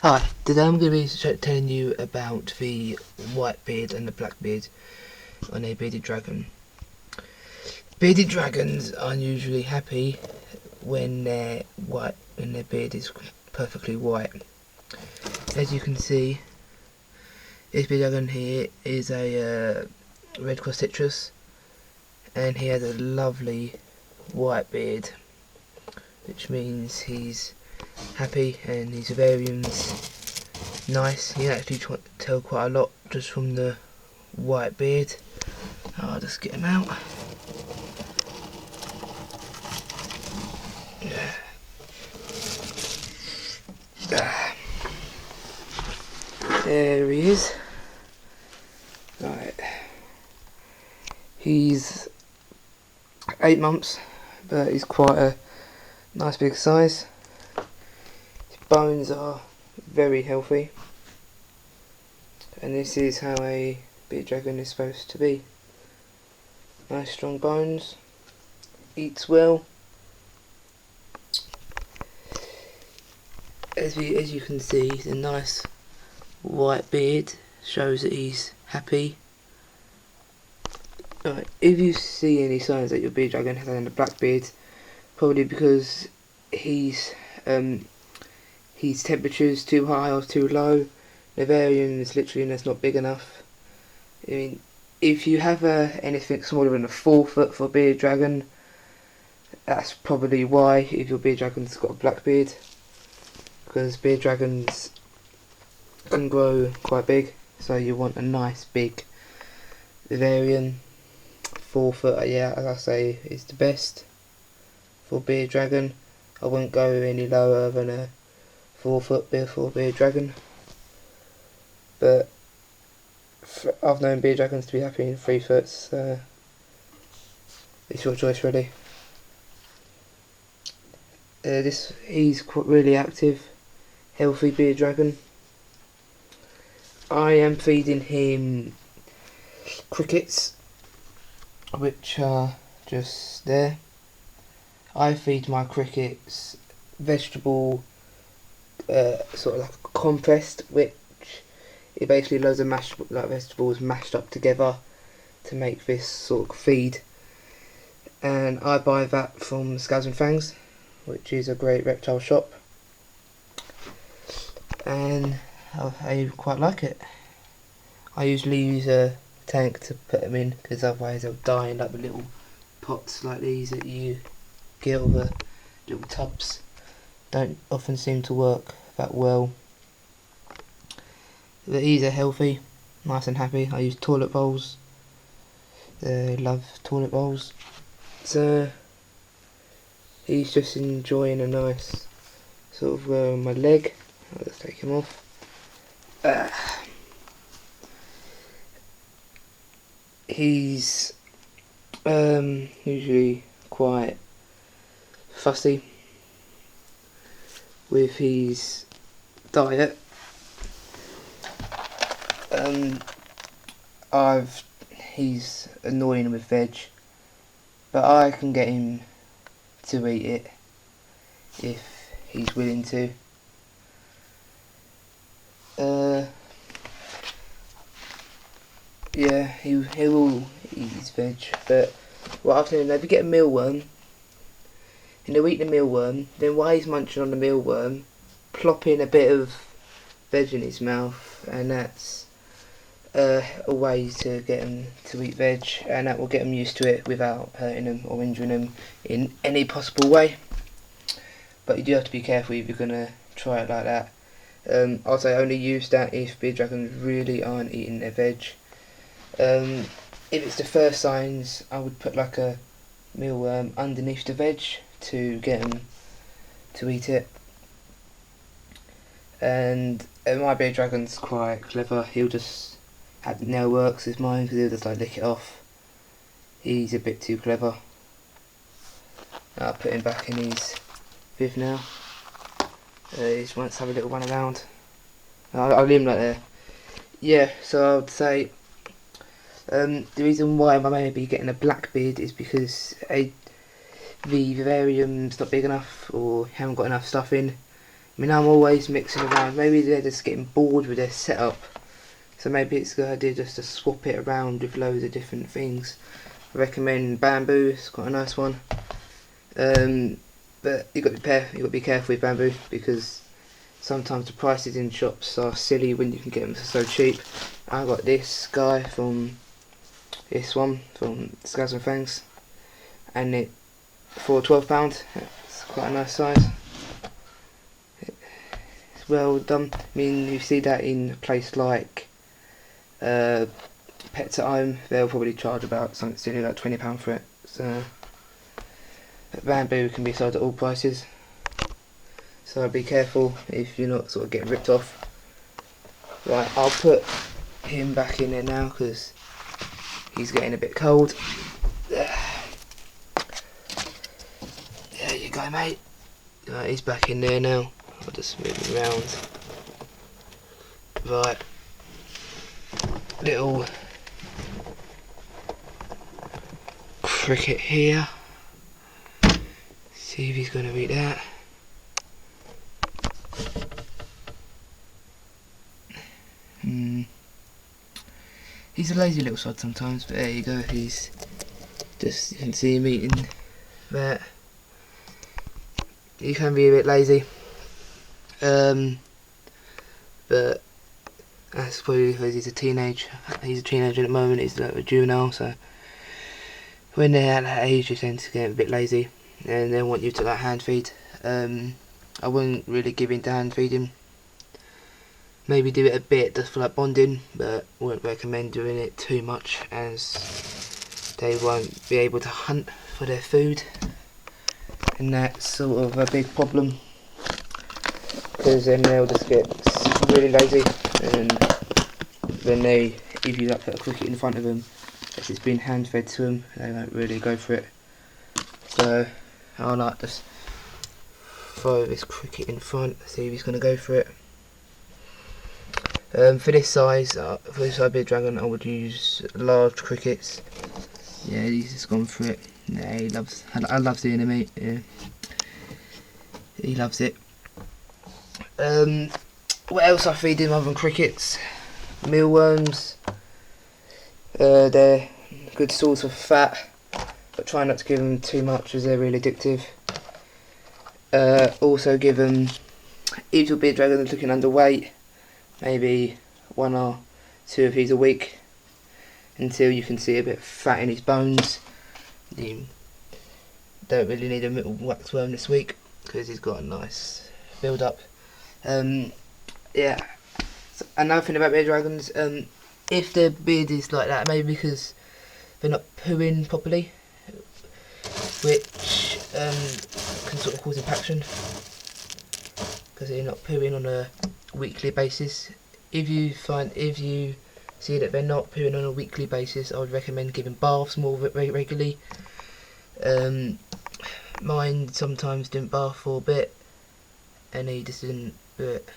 Hi, today I'm going to be telling you about the whitebeard and the blackbeard on a bearded dragon. Bearded dragons are usually happy when they're white and their beard is perfectly white. As you can see, this bearded dragon here is a red cross citrus, and he has a lovely white beard, which means he's happy and his vivarium's nice. You can actually tell quite a lot just from the white beard. I'll just get him out. There he is. Right. He's 8 months, but he's quite a nice big size. His bones are very healthy, and this is how a bearded dragon is supposed to be. Nice strong bones, eats well. As you can see, the nice white beard shows that he's happy. Right, if you see any signs that your bearded dragon has a black beard, probably because his temperature's too high or too low. The vivarium is literally that's not big enough. I mean, if you have anything smaller than a 4 foot for a bearded dragon, that's probably why. If your bearded dragon's got a black beard, because bearded dragons can grow quite big, so you want a nice big vivarium. 4 foot, yeah, as I say, is the best for bearded dragon. I wouldn't go any lower than a 4 foot for a bearded dragon, but I've known bearded dragons to be happy in 3 foot, so it's your choice really. He's quite really active, healthy bearded dragon. I am feeding him crickets, which are just there. I feed my crickets vegetable, sort of like compressed, which is basically loads of mashed vegetables mashed up together to make this sort of feed. And I buy that from Scabs and Fangs, which is a great reptile shop, and I quite like it. I usually use a tank to put them in, because otherwise they'll die in like the little pots like these that you get, all the little tubs. Don't often seem to work that well. But these are healthy, nice and happy. I use toilet bowls. They love toilet bowls. So he's just enjoying a nice sort of wear on my leg. I'll just take him off. He's usually quite fussy with his diet. He's annoying with veg, but I can get him to eat it if he's willing to. Yeah, he will eat his veg, but what I've seen, if you get a mealworm and they'll eat the mealworm, then while he's munching on the mealworm, plop in a bit of veg in his mouth, and that's a way to get him to eat veg, and that will get him used to it without hurting him or injuring him in any possible way. But you do have to be careful if you're going to try it like that. I'd say only use that if bearded dragons really aren't eating their veg. If it's the first signs, I would put like a mealworm underneath the veg to get him to eat it. And my bearded dragon's quite clever. He'll just have nail works with mine, because he'll just like lick it off. He's a bit too clever. I'll put him back in his viv now. He just wants to have a little run around. I'll leave him like there. Yeah, so I would say the reason why I may be getting a black beard is because the vivarium's not big enough, or haven't got enough stuff in. I mean, I'm always mixing around. Maybe they're just getting bored with their setup, so maybe it's a good idea just to swap it around with loads of different things. I recommend bamboo. It's quite a nice one. But you've got to be careful with bamboo, because sometimes the prices in shops are silly when you can get them for so cheap. I got this guy from Skulls and Fangs, and it for £12. It's quite a nice size. It's well done. I mean, you see that in a place like Pets at Home, they'll probably charge about something silly like £20 for it. So bamboo can be sold at all prices, so be careful if you're not sort of getting ripped off. Right, I'll put him back in there now because he's getting a bit cold. There you go, mate. Right, he's back in there now. I'll just move him around. Right, little cricket here. See if he's going to eat that. He's a lazy little sod sometimes, but there you go. He's just, you can see him eating that. He can be a bit lazy, but that's probably because he's a teenager. He's a teenager at the moment. He's like a juvenile, so when they're at that age, they tend to get a bit lazy, and they want you to like hand feed. I wouldn't really give in to hand feed him. Maybe do it a bit just for like bonding, but wouldn't recommend doing it too much, as they won't be able to hunt for their food, and that's sort of a big problem, because then they'll just get really lazy, and then if you like put a cricket in front of them, if it's been hand fed to them, they won't really go for it. So I'll like just throw this cricket in front, see if he's going to go for it. For this size bearded dragon, I would use large crickets. Yeah, he's just gone for it. Yeah, I love seeing him eat. Yeah, he loves it. What else I feed him other than crickets? Mealworms. They're a good source of fat, but try not to give them too much as they're really addictive. Also give them, if your bearded dragon is looking underweight, maybe 1 or 2 of these a week until you can see a bit of fat in his bones. You don't really need a little waxworm this week because he's got a nice build up. Yeah, so another thing about bearded dragons, if their beard is like that, maybe because they're not pooing properly, which can sort of cause impaction because they're not pooing on a weekly basis. If you see that they're not pooing on a weekly basis, I would recommend giving baths more regularly. Mine sometimes didn't bath for a bit, and he just didn't do it